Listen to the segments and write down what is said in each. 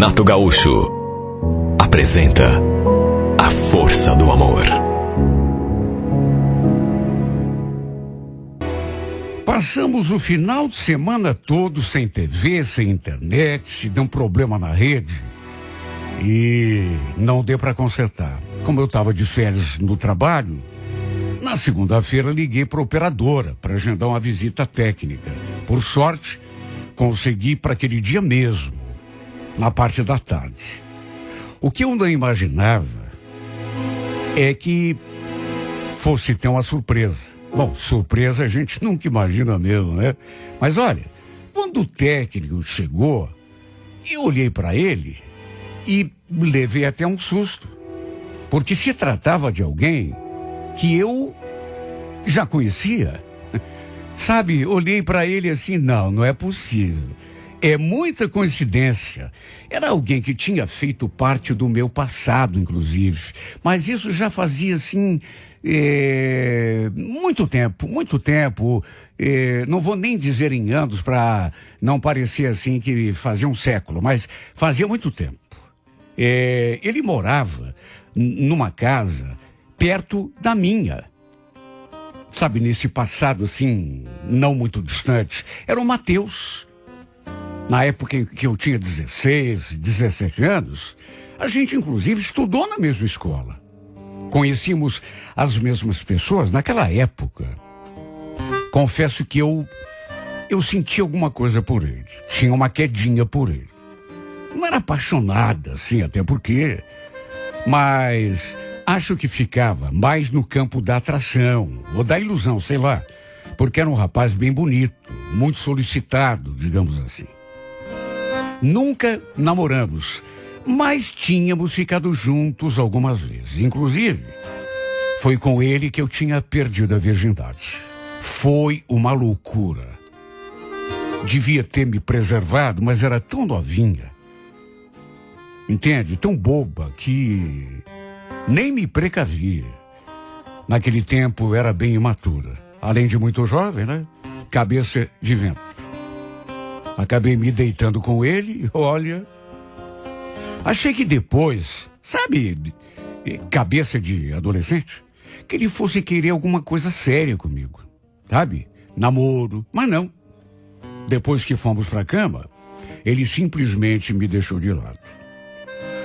Renato Gaúcho apresenta A Força do Amor. Passamos o final de semana todo sem TV, sem internet, deu um problema na rede e não deu para consertar. Como eu estava de férias no trabalho, na segunda-feira liguei para a operadora para agendar uma visita técnica. Por sorte, consegui para aquele dia mesmo, na parte da tarde. O que eu não imaginava é que fosse ter uma surpresa. Bom, surpresa a gente nunca imagina mesmo, né? Mas olha, quando o técnico chegou, eu olhei para ele e levei até um susto. Porque se tratava de alguém que eu já conhecia. Sabe, olhei para ele assim, não é possível. É muita coincidência. Era alguém que tinha feito parte do meu passado, inclusive. Mas isso já fazia, assim, muito tempo. Não vou nem dizer em anos para não parecer assim que fazia um século, mas fazia muito tempo. Ele morava numa casa perto da minha. Sabe, nesse passado, assim, não muito distante. Era o Matheus. Na época em que eu tinha 16, 17 anos, a gente, inclusive, estudou na mesma escola. Conhecíamos as mesmas pessoas naquela época. Confesso que eu senti alguma coisa por ele. Tinha uma quedinha por ele. Não era apaixonada, assim, até porque... Mas acho que ficava mais no campo da atração, ou da ilusão, sei lá. Porque era um rapaz bem bonito, muito solicitado, digamos assim. Nunca namoramos, mas tínhamos ficado juntos algumas vezes. Inclusive, foi com ele que eu tinha perdido a virgindade. Foi uma loucura. Devia ter me preservado, mas era tão novinha. Entende? Tão boba que nem me precavia. Naquele tempo era bem imatura. Além de muito jovem, né? Cabeça de vento. Acabei me deitando com ele, olha. Achei que depois, sabe, cabeça de adolescente, que ele fosse querer alguma coisa séria comigo, sabe? Namoro, mas não. Depois que fomos pra cama, ele simplesmente me deixou de lado.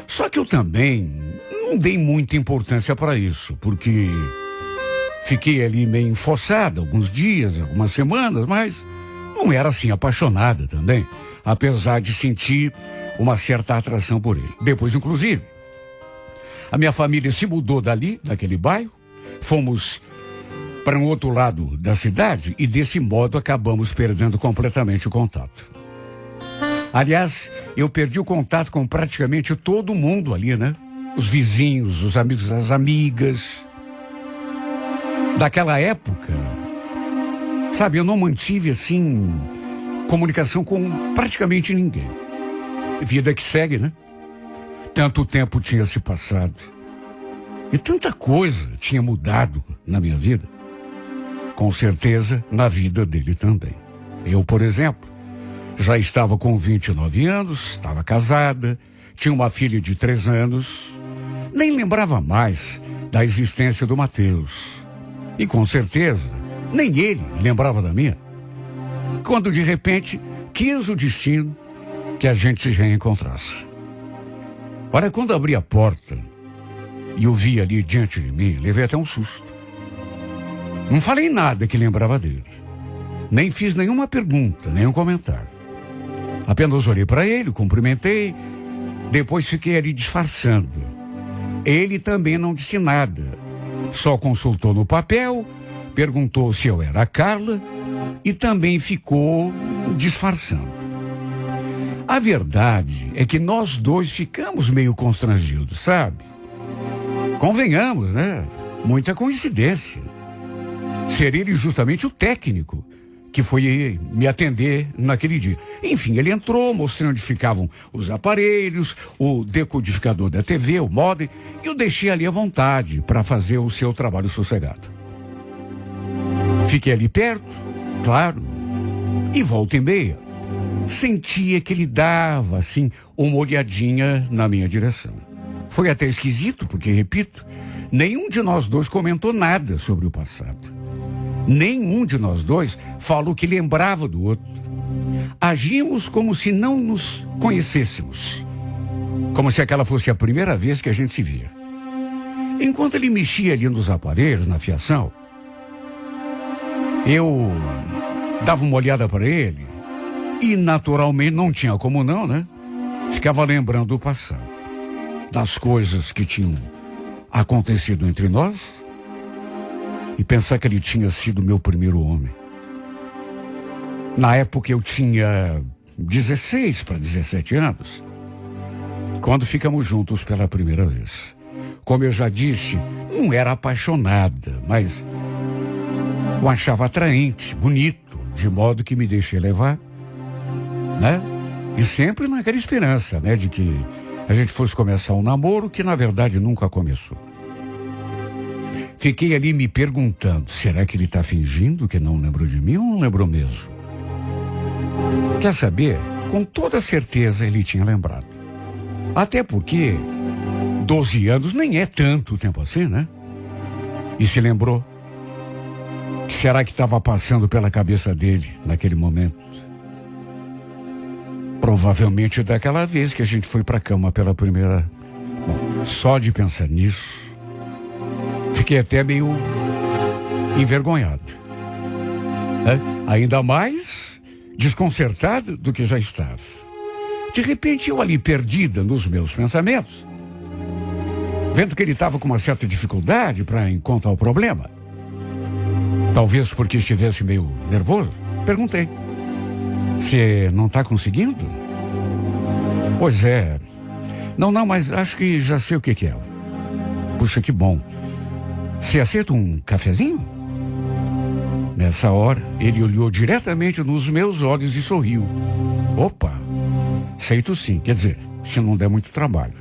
Só que eu também não dei muita importância para isso, porque fiquei ali meio enfossada alguns dias, algumas semanas, mas não era assim apaixonada também, apesar de sentir uma certa atração por ele. Depois, inclusive, a minha família se mudou daquele bairro, fomos para um outro lado da cidade e desse modo acabamos perdendo completamente o contato. Aliás, eu perdi o contato com praticamente todo mundo ali, né? Os vizinhos, os amigos, as amigas. Daquela época, sabe, eu não mantive, assim, comunicação com praticamente ninguém. Vida que segue, né? Tanto tempo tinha se passado. E tanta coisa tinha mudado na minha vida. Com certeza, na vida dele também. Eu, por exemplo, já estava com 29 anos, estava casada, tinha uma filha de 3 anos, nem lembrava mais da existência do Matheus. E com certeza, nem ele lembrava da minha. Quando de repente, quis o destino que a gente se reencontrasse. Olha, quando abri a porta e o vi ali diante de mim, levei até um susto. Não falei nada que lembrava dele. Nem fiz nenhuma pergunta, nenhum comentário. Apenas olhei para ele, cumprimentei, depois fiquei ali disfarçando. Ele também não disse nada. Só consultou no papel, perguntou se eu era a Carla e também ficou disfarçando. A verdade é que nós dois ficamos meio constrangidos, sabe? Convenhamos, né? Muita coincidência. Ser ele justamente o técnico que foi me atender naquele dia. Enfim, ele entrou, mostrei onde ficavam os aparelhos, o decodificador da TV, o modem, e eu deixei ali à vontade para fazer o seu trabalho sossegado. Fiquei ali perto, claro, e volta e meia. sentia que ele dava, assim, uma olhadinha na minha direção. Foi até esquisito, porque, repito, nenhum de nós dois comentou nada sobre o passado. Nenhum de nós dois falou que lembrava do outro. Agimos como se não nos conhecêssemos. Como se aquela fosse a primeira vez que a gente se via. Enquanto ele mexia ali nos aparelhos, na fiação, eu dava uma olhada para ele e, naturalmente, não tinha como não, né? Ficava lembrando do passado, das coisas que tinham acontecido entre nós e pensar que ele tinha sido meu primeiro homem. Na época eu tinha 16 para 17 anos, quando ficamos juntos pela primeira vez. Como eu já disse, não era apaixonada, mas o achava atraente, bonito, de modo que me deixei levar, né? E sempre naquela esperança, né, de que a gente fosse começar um namoro que na verdade nunca começou. Fiquei ali me perguntando, será que ele está fingindo que não lembrou de mim ou não lembrou mesmo? Quer saber? Com toda certeza ele tinha lembrado. Até porque 12 anos nem é tanto tempo assim, né? E se lembrou. O que será que estava passando pela cabeça dele naquele momento? Provavelmente daquela vez que a gente foi para a cama pela primeira... Bom, só de pensar nisso, fiquei até meio envergonhado. Ainda mais desconcertado do que já estava. De repente, eu ali perdida nos meus pensamentos, vendo que ele estava com uma certa dificuldade para encontrar o problema, talvez porque estivesse meio nervoso, perguntei, você não está conseguindo? Pois é. Não, mas acho que já sei o que é. Puxa, que bom. Você aceita um cafezinho? Nessa hora, ele olhou diretamente nos meus olhos e sorriu. Opa, aceito sim. Quer dizer, se não der muito trabalho.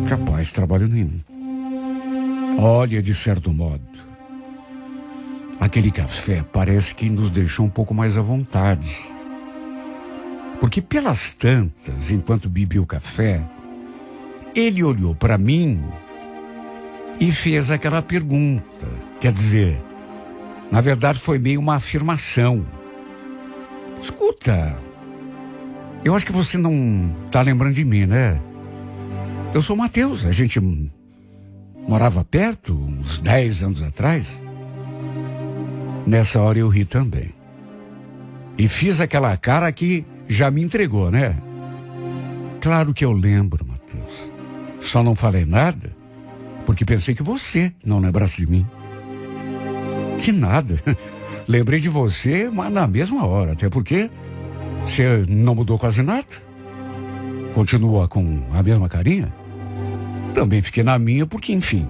Capaz, trabalho nenhum. Olha, de certo modo, aquele café parece que nos deixou um pouco mais à vontade. Porque pelas tantas, enquanto bebia o café, ele olhou para mim e fez aquela pergunta. Quer dizer, na verdade foi meio uma afirmação. Escuta, eu acho que você não está lembrando de mim, né? Eu sou o Matheus, a gente morava perto, uns 10 anos atrás. Nessa hora eu ri também. E fiz aquela cara que já me entregou, né? Claro que eu lembro, Matheus. Só não falei nada porque pensei que você não lembrasse de mim. Que nada. Lembrei de você, mas na mesma hora. Até porque você não mudou quase nada. Continua com a mesma carinha. Também fiquei na minha porque, enfim,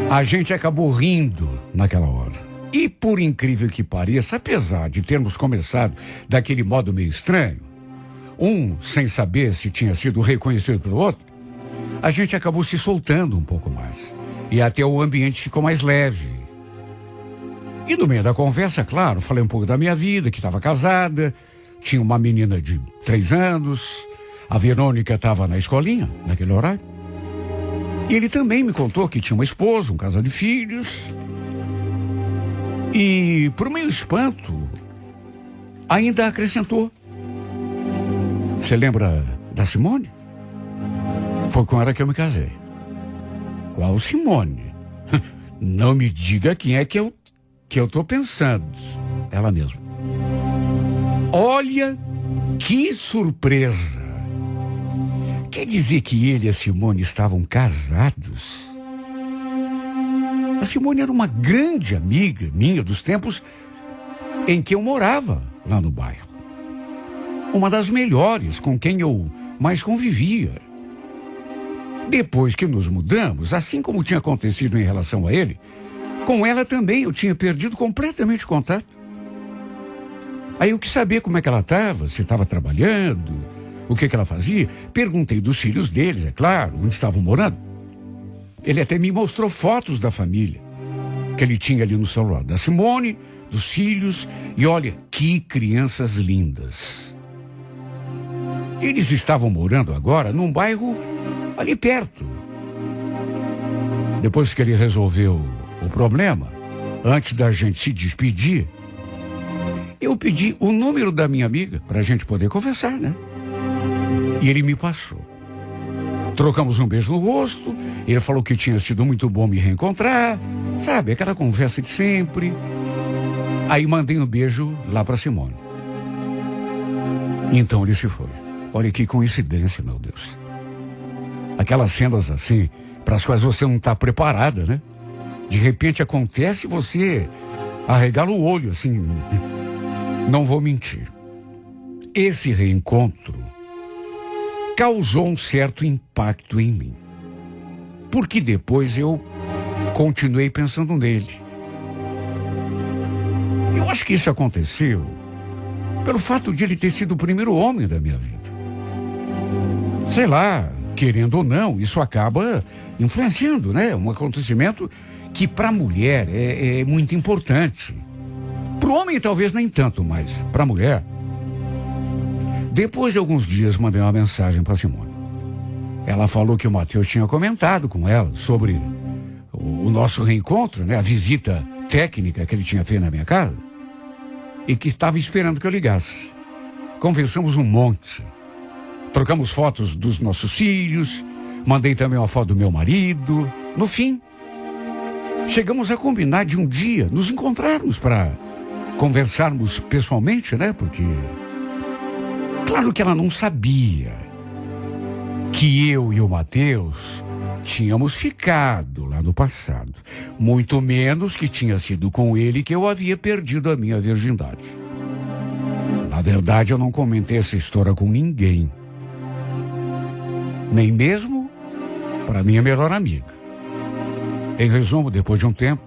a gente acabou rindo naquela hora. E por incrível que pareça, apesar de termos começado daquele modo meio estranho, um sem saber se tinha sido reconhecido pelo outro, a gente acabou se soltando um pouco mais. E até o ambiente ficou mais leve. E no meio da conversa, claro, falei um pouco da minha vida, que estava casada, tinha uma menina de 3 anos, a Verônica estava na escolinha, naquele horário. E ele também me contou que tinha uma esposa, um casal de filhos. E, por meio espanto, ainda acrescentou. Você lembra da Simone? Foi com ela que eu me casei. Qual Simone? Não me diga quem é que eu tô pensando. Ela mesma. Olha que surpresa. Quer dizer que ele e a Simone estavam casados? A Simone era uma grande amiga minha dos tempos em que eu morava lá no bairro. Uma das melhores, com quem eu mais convivia. Depois que nos mudamos, assim como tinha acontecido em relação a ele, com ela também eu tinha perdido completamente o contato. Aí eu quis saber como é que ela estava, se estava trabalhando, o que ela fazia. Perguntei dos filhos deles, é claro, onde estavam morando. Ele até me mostrou fotos da família. que ele tinha ali no celular, da Simone, dos filhos, e olha, que crianças lindas. Eles estavam morando agora num bairro ali perto. Depois que ele resolveu o problema, antes da gente se despedir, eu pedi o número da minha amiga para a gente poder conversar, né? E ele me passou. Trocamos um beijo no rosto, ele falou que tinha sido muito bom me reencontrar, sabe, aquela conversa de sempre. Aí mandei um beijo lá para Simone. Então ele se foi. Olha que coincidência, meu Deus. Aquelas cenas assim, para as quais você não está preparada, né? De repente acontece e você arregala o olho, assim. Não vou mentir. Esse reencontro causou um certo impacto em mim. Porque depois eu continuei pensando nele. Eu acho que isso aconteceu pelo fato de ele ter sido o primeiro homem da minha vida. Sei lá, querendo ou não, isso acaba influenciando, né? Um acontecimento que para a mulher é muito importante. Para o homem talvez nem tanto, mas para a mulher. Depois de alguns dias mandei uma mensagem para Simone. Ela falou que o Matheus tinha comentado com ela sobre o nosso reencontro, né? A visita técnica que ele tinha feito na minha casa. E que estava esperando que eu ligasse. Conversamos um monte. Trocamos fotos dos nossos filhos. Mandei também uma foto do meu marido. No fim, chegamos a combinar de um dia nos encontrarmos para conversarmos pessoalmente, né? Porque, claro que ela não sabia que eu e o Matheus tínhamos ficado lá no passado. Muito menos que tinha sido com ele que eu havia perdido a minha virgindade. Na verdade, eu não comentei essa história com ninguém. Nem mesmo para minha melhor amiga. Em resumo, depois de um tempo,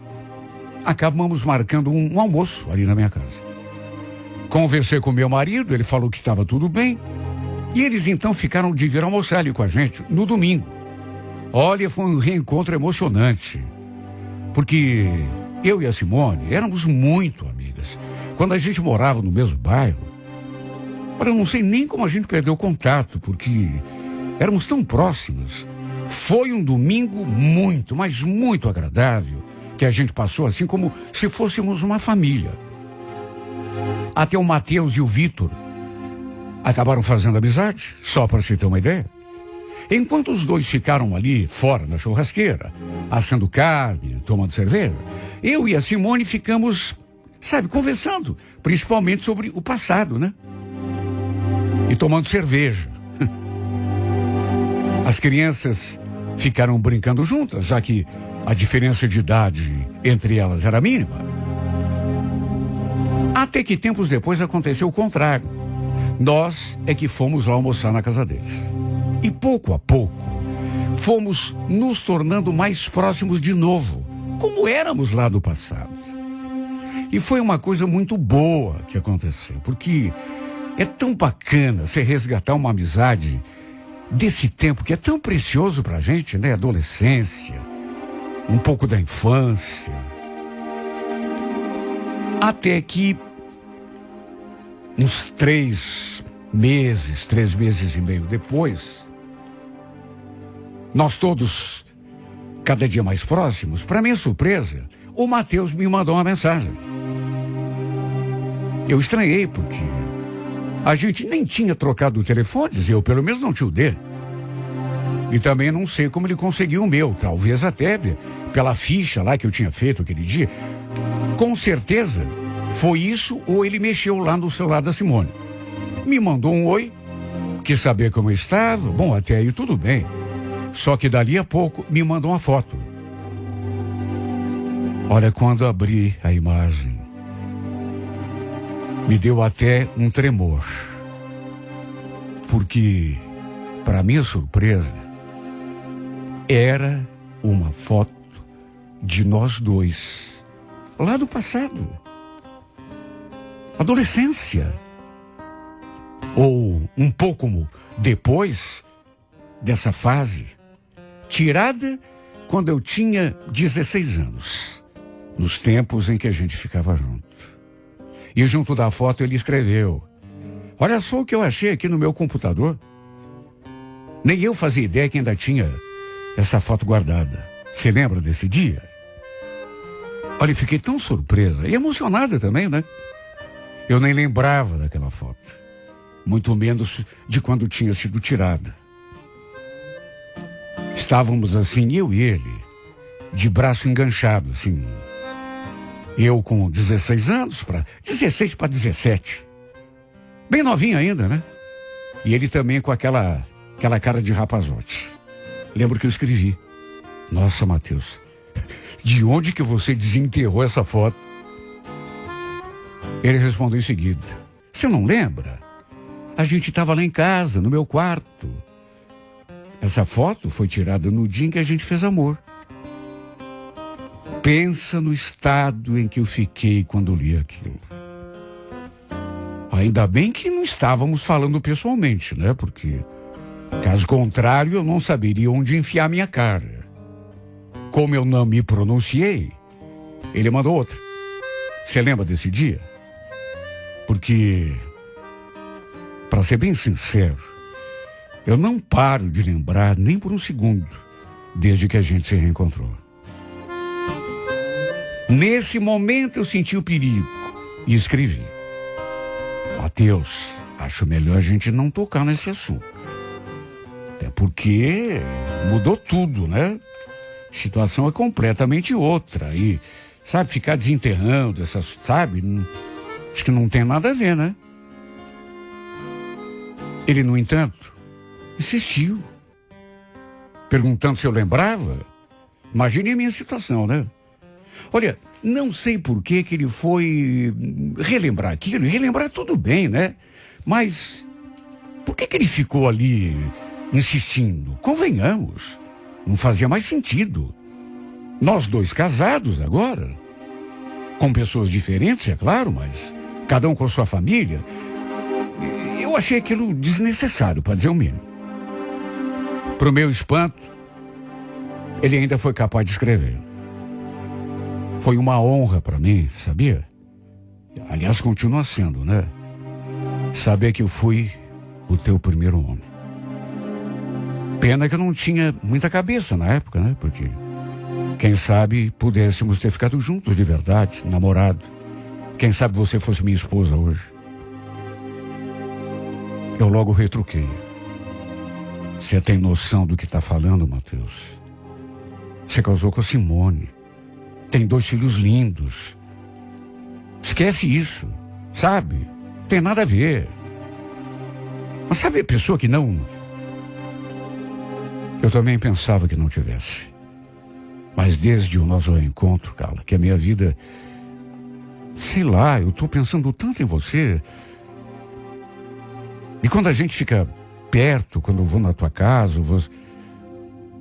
acabamos marcando um almoço ali na minha casa. Conversei com meu marido, ele falou que estava tudo bem. E eles então ficaram de vir almoçar ali com a gente no domingo. Olha, foi um reencontro emocionante. Porque eu e a Simone éramos muito amigas. Quando a gente morava no mesmo bairro, eu não sei nem como a gente perdeu o contato, porque éramos tão próximas. Foi um domingo muito, mas muito agradável, que a gente passou assim como se fôssemos uma família. Até o Matheus e o Vitor acabaram fazendo amizade, só para se ter uma ideia. Enquanto os dois ficaram ali fora na churrasqueira, assando carne, tomando cerveja, eu e a Simone ficamos, sabe, conversando, principalmente sobre o passado, né? E tomando cerveja. As crianças ficaram brincando juntas, já que a diferença de idade entre elas era mínima. Até que tempos depois aconteceu o contrário. Nós é que fomos lá almoçar na casa deles. E pouco a pouco, fomos nos tornando mais próximos de novo, como éramos lá no passado. E foi uma coisa muito boa que aconteceu, porque é tão bacana você resgatar uma amizade desse tempo que é tão precioso pra gente, né? Adolescência, um pouco da infância. Até que uns 3 meses e meio depois, nós todos, cada dia mais próximos, para minha surpresa, o Matheus me mandou uma mensagem. Eu estranhei, porque a gente nem tinha trocado telefones, eu pelo menos não tinha o dele. E também não sei como ele conseguiu o meu, talvez até pela ficha lá que eu tinha feito aquele dia. Com certeza, foi isso ou ele mexeu lá no celular da Simone. Me mandou um oi, quis saber como eu estava, bom, até aí tudo bem. Só que dali a pouco me mandou uma foto. Olha, quando abri a imagem, me deu até um tremor. Porque, para minha surpresa, era uma foto de nós dois, lá do passado. Adolescência. Ou um pouco depois dessa fase. Tirada quando eu tinha 16 anos. nos tempos em que a gente ficava junto. E junto da foto ele escreveu: olha só o que eu achei aqui no meu computador. Nem eu fazia ideia que ainda tinha essa foto guardada. Você lembra desse dia? Olha, fiquei tão surpresa e emocionada também, né? Eu nem lembrava daquela foto, muito menos de quando tinha sido tirada. Estávamos assim, eu e ele, de braço enganchado, assim. Eu com 16 anos, 16 para 17. Bem novinho ainda, né? E ele também com aquela cara de rapazote. Lembro que eu escrevi: nossa, Matheus, de onde que você desenterrou essa foto? Ele respondeu em seguida: você não lembra? A gente estava lá em casa, no meu quarto. Essa foto foi tirada no dia em que a gente fez amor. Pensa no estado em que eu fiquei quando li aquilo. Ainda bem que não estávamos falando pessoalmente, né? Porque, caso contrário, eu não saberia onde enfiar minha cara. Como eu não me pronunciei, ele mandou outra. Você lembra desse dia? Porque, para ser bem sincero, eu não paro de lembrar nem por um segundo, desde que a gente se reencontrou. Nesse momento eu senti o perigo e escrevi: Matheus, acho melhor a gente não tocar nesse assunto. Até porque mudou tudo, né? A situação é completamente outra. E, sabe, ficar desenterrando essas, sabe? Acho que não tem nada a ver, né? Ele, no entanto, insistiu, perguntando se eu lembrava. Imagine a minha situação, né? Olha, não sei por que ele foi relembrar aquilo. Relembrar tudo bem, né? Mas por que ele ficou ali insistindo? Convenhamos, não fazia mais sentido. Nós dois casados agora, com pessoas diferentes, é claro, mas cada um com sua família. Eu achei aquilo desnecessário, para dizer o mínimo. Para o meu espanto, ele ainda foi capaz de escrever: foi uma honra para mim, sabia? Aliás, continua sendo, né? Saber que eu fui o teu primeiro homem. Pena que eu não tinha muita cabeça na época, né? Porque, quem sabe, pudéssemos ter ficado juntos de verdade, namorado. Quem sabe você fosse minha esposa hoje. Eu logo retruquei: você tem noção do que está falando, Matheus? Você casou com a Simone. Tem 2 filhos lindos. Esquece isso, sabe? Tem nada a ver. Mas sabe a pessoa que não... Eu também pensava que não tivesse. Mas desde o nosso encontro, Carla, que a minha vida... Sei lá, eu tô pensando tanto em você. E quando a gente fica perto, quando eu vou na tua casa,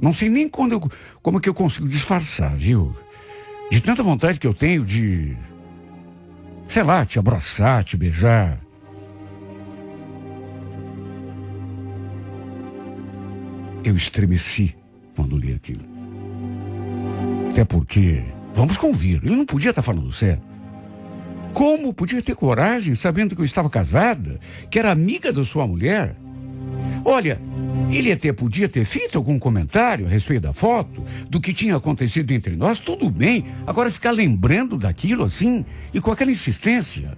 não sei nem como que eu consigo disfarçar, viu? De tanta vontade que eu tenho de, sei lá, te abraçar, te beijar. Eu estremeci quando li aquilo. Até porque, vamos convir, ele não podia estar falando sério. Como podia ter coragem, sabendo que eu estava casada, que era amiga da sua mulher? Olha, ele até podia ter feito algum comentário a respeito da foto, do que tinha acontecido entre nós, tudo bem. Agora ficar lembrando daquilo assim, e com aquela insistência.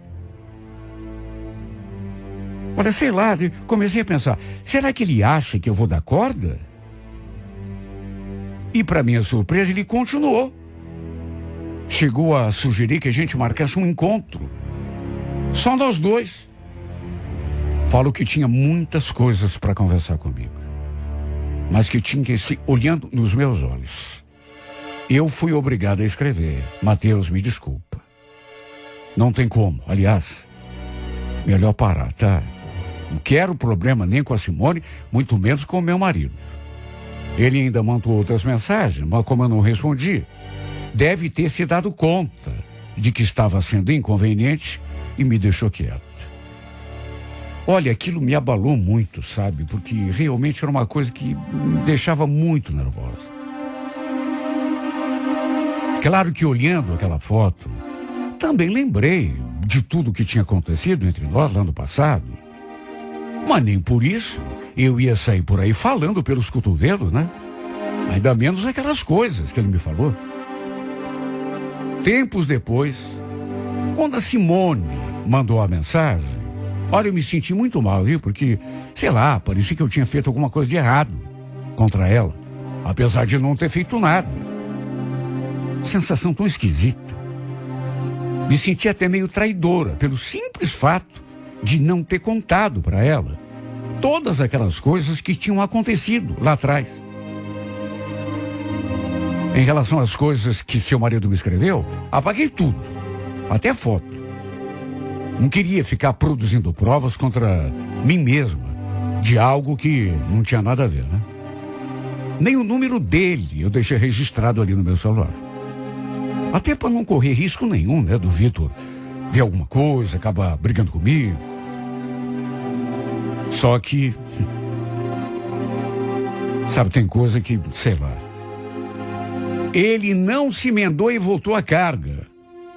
Olha, sei lá, comecei a pensar, será que ele acha que eu vou dar corda? E para minha surpresa, ele continuou. Chegou a sugerir que a gente marcasse um encontro. Só nós dois. Falou que tinha muitas coisas para conversar comigo, mas que tinha que se olhando nos meus olhos. Eu fui obrigado a escrever: Matheus, me desculpa. Não tem como. Aliás, melhor parar, tá? Não quero problema nem com a Simone, muito menos com o meu marido. Ele ainda mandou outras mensagens, mas como eu não respondi, deve ter se dado conta de que estava sendo inconveniente e me deixou quieto. Olha, aquilo me abalou muito, sabe? Porque realmente era uma coisa que me deixava muito nervosa. Claro que olhando aquela foto, também lembrei de tudo que tinha acontecido entre nós lá no passado. Mas nem por isso eu ia sair por aí falando pelos cotovelos, né? Ainda menos aquelas coisas que ele me falou. Tempos depois, quando a Simone mandou a mensagem, olha, eu me senti muito mal, viu? Porque, sei lá, parecia que eu tinha feito alguma coisa de errado contra ela, apesar de não ter feito nada. Sensação tão esquisita. Me senti até meio traidora pelo simples fato de não ter contado para ela todas aquelas coisas que tinham acontecido lá atrás. Em relação às coisas que seu marido me escreveu, apaguei tudo, até a foto. Não queria ficar produzindo provas contra mim mesma de algo que não tinha nada a ver, né? Nem o número dele eu deixei registrado ali no meu celular. Até para não correr risco nenhum, né, do Vitor ver alguma coisa, acabar brigando comigo. Só que, sabe, tem coisa que, sei lá. Ele não se emendou e voltou à carga.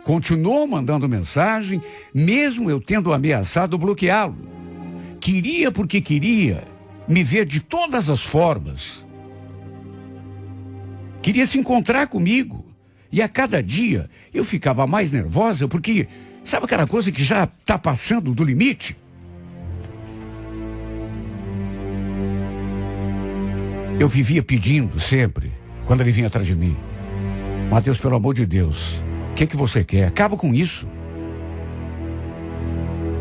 Continuou mandando mensagem, mesmo eu tendo ameaçado bloqueá-lo. Queria porque queria me ver de todas as formas. Queria se encontrar comigo. E a cada dia eu ficava mais nervosa porque, sabe aquela coisa que já está passando do limite? Eu vivia pedindo sempre, quando ele vinha atrás de mim: Matheus, pelo amor de Deus, o que é que você quer? Acaba com isso.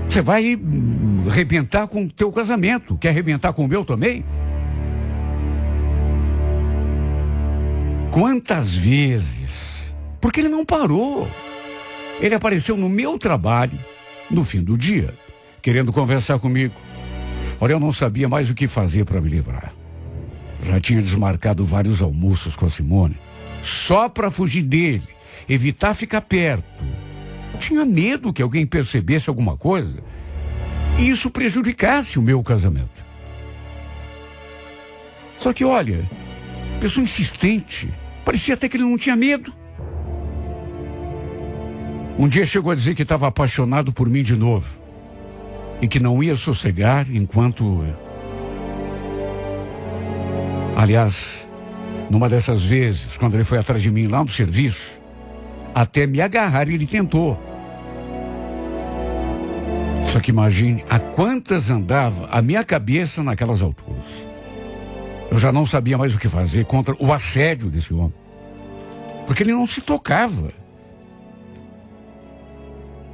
Você vai arrebentar com o teu casamento. Quer arrebentar com o meu também? Quantas vezes? Porque ele não parou. Ele apareceu no meu trabalho, no fim do dia, querendo conversar comigo. Olha, eu não sabia mais o que fazer para me livrar. Já tinha desmarcado vários almoços com a Simone, só para fugir dele, evitar ficar perto. Tinha medo que alguém percebesse alguma coisa e isso prejudicasse o meu casamento. Só que, olha, pessoa insistente, parecia até que ele não tinha medo. Um dia chegou a dizer que estava apaixonado por mim de novo e que não ia sossegar enquanto... Aliás, numa dessas vezes, quando ele foi atrás de mim lá no serviço, até me agarrar ele tentou. Só que imagine a quantas andava a minha cabeça naquelas alturas. Eu já não sabia mais o que fazer contra o assédio desse homem. Porque ele não se tocava.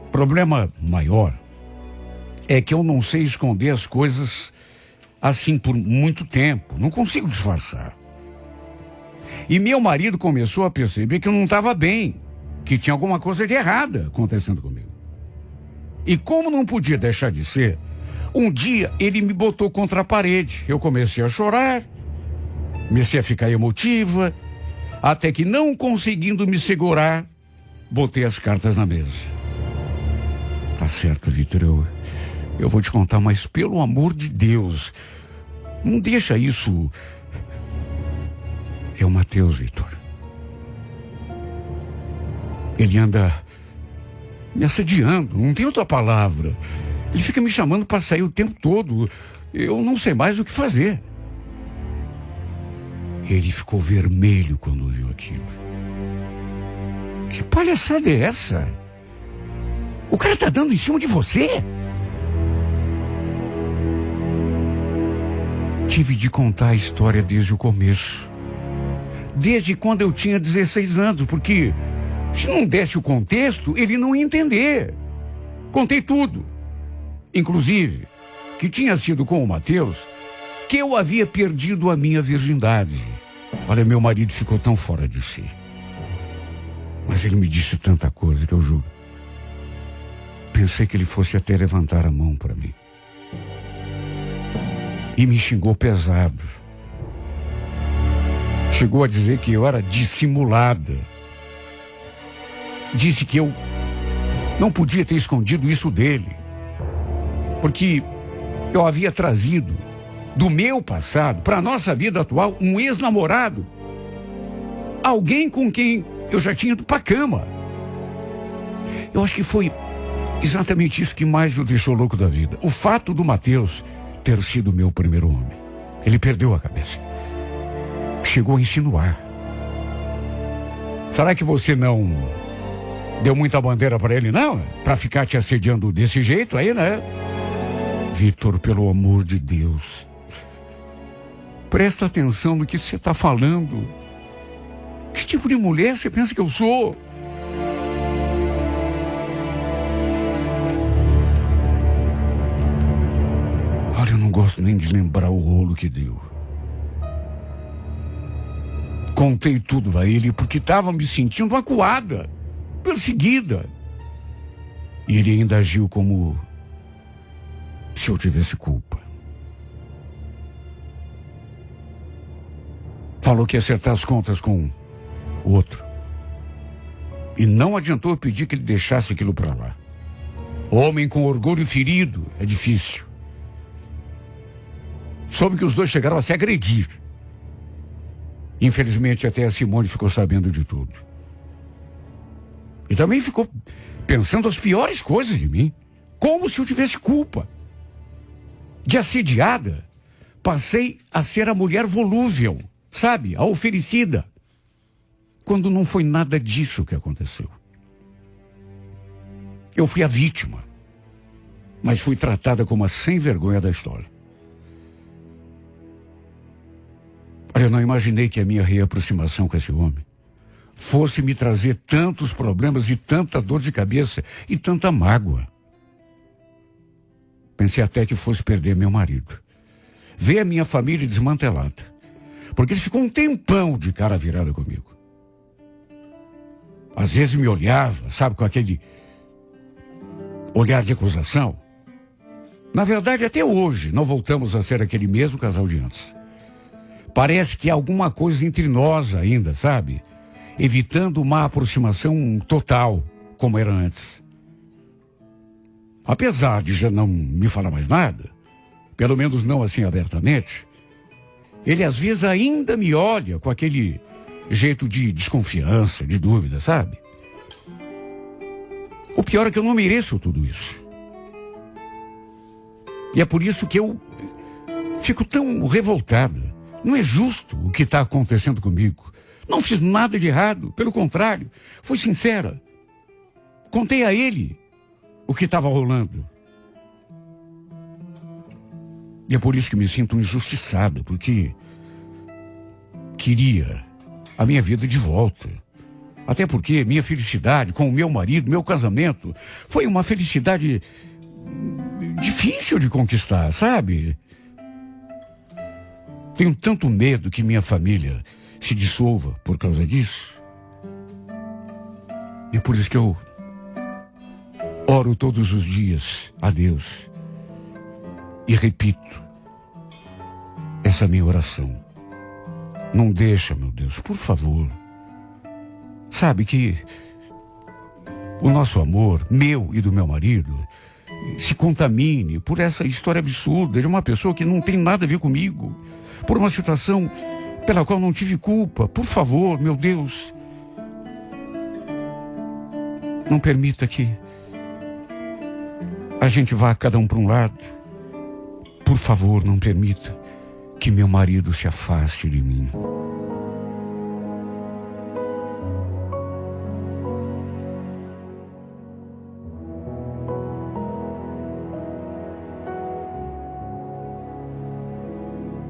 O problema maior é que eu não sei esconder as coisas assim por muito tempo. Não consigo disfarçar. E meu marido começou a perceber que eu não estava bem, que tinha alguma coisa de errada acontecendo comigo. E como não podia deixar de ser, um dia ele me botou contra a parede. Eu comecei a chorar, comecei a ficar emotiva, até que, não conseguindo me segurar, botei as cartas na mesa. Tá certo, Vitor, eu vou te contar, mas pelo amor de Deus, não deixa isso... É o Matheus, Vitor. Ele anda me assediando, não tem outra palavra. Ele fica me chamando para sair o tempo todo. Eu não sei mais o que fazer. Ele ficou vermelho quando viu aquilo. Que palhaçada é essa? O cara tá dando em cima de você? Tive de contar a história desde o começo. Desde quando eu tinha 16 anos, porque se não desse o contexto, ele não ia entender. Contei tudo. Inclusive, que tinha sido com o Matheus que eu havia perdido a minha virgindade. Olha, meu marido ficou tão fora de si. Mas ele me disse tanta coisa que eu juro. Pensei que ele fosse até levantar a mão para mim. E me xingou pesado. Chegou a dizer que eu era dissimulada. Disse que eu não podia ter escondido isso dele, porque eu havia trazido do meu passado para a nossa vida atual um ex-namorado. Alguém com quem eu já tinha ido para a cama. Eu acho que foi exatamente isso que mais o deixou louco da vida. O fato do Matheus ter sido meu primeiro homem. Ele perdeu a cabeça. Chegou a insinuar. Será que você não deu muita bandeira para ele, não? Para ficar te assediando desse jeito aí, né? Vitor, pelo amor de Deus, presta atenção no que você está falando. Que tipo de mulher você pensa que eu sou? Olha, eu não gosto nem de lembrar o rolo que deu. Contei tudo a ele porque estava me sentindo acuada, perseguida. E ele ainda agiu como se eu tivesse culpa. Falou que ia acertar as contas com o outro. E não adiantou eu pedir que ele deixasse aquilo para lá. Homem com orgulho ferido é difícil. Soube que os dois chegaram a se agredir. Infelizmente, até a Simone ficou sabendo de tudo. E também ficou pensando as piores coisas de mim. Como se eu tivesse culpa. De assediada, passei a ser a mulher volúvel, sabe? A oferecida. Quando não foi nada disso que aconteceu. Eu fui a vítima. Mas fui tratada como a sem vergonha da história. Eu não imaginei que a minha reaproximação com esse homem fosse me trazer tantos problemas e tanta dor de cabeça e tanta mágoa. Pensei até que fosse perder meu marido. Ver a minha família desmantelada. Porque ele ficou um tempão de cara virada comigo. Às vezes me olhava, sabe, com aquele olhar de acusação. Na verdade, até hoje, não voltamos a ser aquele mesmo casal de antes. Parece que há alguma coisa entre nós ainda, sabe? Evitando uma aproximação total, como era antes. Apesar de já não me falar mais nada, pelo menos não assim abertamente, ele às vezes ainda me olha com aquele jeito de desconfiança, de dúvida, sabe? O pior é que eu não mereço tudo isso. E é por isso que eu fico tão revoltada. Não é justo o que está acontecendo comigo. Não fiz nada de errado, pelo contrário, fui sincera. Contei a ele o que estava rolando. E é por isso que me sinto injustiçada, porque queria a minha vida de volta. Até porque minha felicidade com o meu marido, meu casamento, foi uma felicidade difícil de conquistar, sabe? Tenho tanto medo que minha família se dissolva por causa disso. E é por isso que eu oro todos os dias a Deus e repito essa minha oração. Não deixa, meu Deus, por favor. Sabe que o nosso amor, meu e do meu marido, se contamine por essa história absurda de uma pessoa que não tem nada a ver comigo, por uma situação pela qual não tive culpa. Por favor, meu Deus, não permita que a gente vá cada um para um lado. Por favor, não permita que meu marido se afaste de mim.